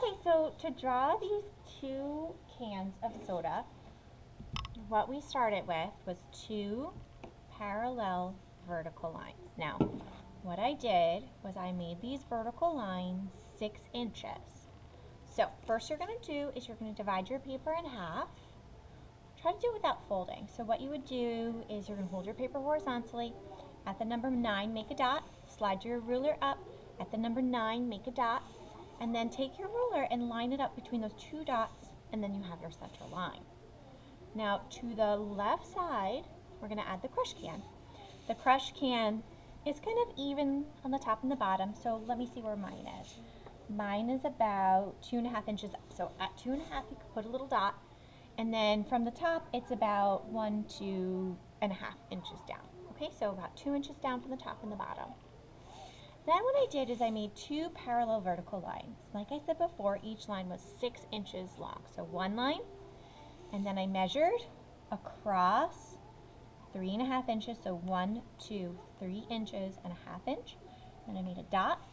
Okay, so to draw these two cans of soda, what we started with was two parallel vertical lines. Now, what I did was I made these vertical lines 6 inches. So first you're going to do is you're going to divide your paper in half. Try to do it without folding. So what you would do is you're going to hold your paper horizontally. At the number 9, make a dot. Slide your ruler up. At the number 9, make a dot. And then take your ruler and line it up between those two dots, and then you have your center line. Now to the left side, we're going to add the crush can. The crush can is kind of even on the top and the bottom, so let me see where mine is. Mine is about 2.5 inches up. So at 2.5, you can put a little dot, and then from the top, it's about 1 to 2.5 inches down. Okay, so about 2 inches down from the top and the bottom. Then what I did is I made two parallel vertical lines. Like I said before, each line was 6 inches long. So one line, and then I measured across 3.5 inches, so 1, 2, 3 inches and a half inch. Then I made a dot,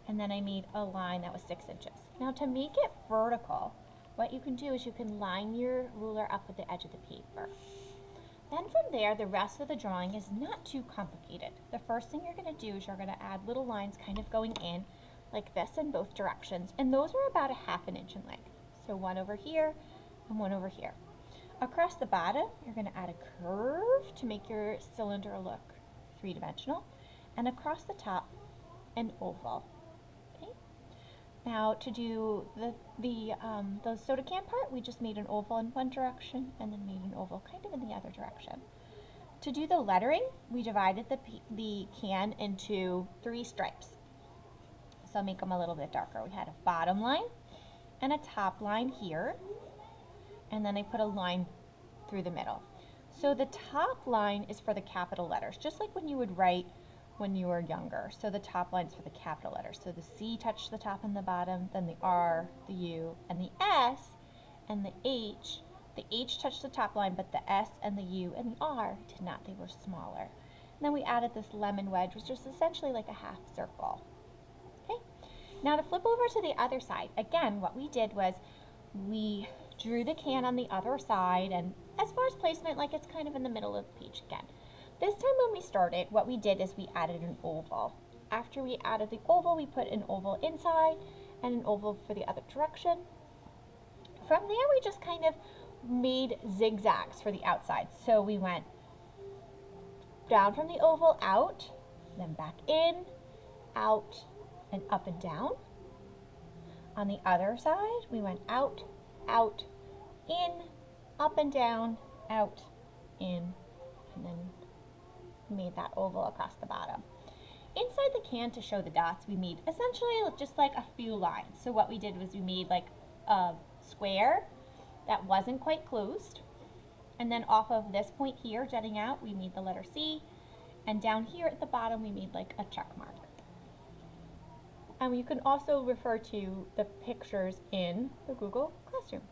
and then I made a line that was 6 inches. Now to make it vertical, what you can do is you can line your ruler up with the edge of the paper. Then from there, the rest of the drawing is not too complicated. The first thing you're going to do is you're going to add little lines kind of going in like this in both directions, and those are about 1/2 inch in length. So one over here and one over here. Across the bottom, you're going to add a curve to make your cylinder look three-dimensional, and across the top, an oval. Okay. Now to do the soda can part, we just made an oval in one direction and then made an oval kind of in the other direction. To do the lettering, we divided the can into 3 stripes. So I'll make them a little bit darker. We had a bottom line and a top line here, and then I put a line through the middle. So the top line is for the capital letters, just like when you would write when you were younger. So the top line's for the capital letters. So the C touched the top and the bottom, then the R, the U, and the S, and the H. The H touched the top line, but the S and the U and the R did not. They were smaller. And then we added this lemon wedge, which is essentially like a half circle. Okay. Now to flip over to the other side, again, what we did was we drew the can on the other side, and as far as placement, like it's kind of in the middle of the page again. This time when we started, what we did is we added an oval. After we added the oval, we put an oval inside and an oval for the other direction. From there, we just kind of made zigzags for the outside. So we went down from the oval, out, then back in, out, and up and down. On the other side, we went out, out, in, up and down, out, in, and then made that oval across the bottom. Inside the can, to show the dots, we made essentially just like a few lines. So what we did was we made like a square that wasn't quite closed, and then off of this point here jutting out, we made the letter C, and down here at the bottom we made like a check mark. And you can also refer to the pictures in the Google Classroom.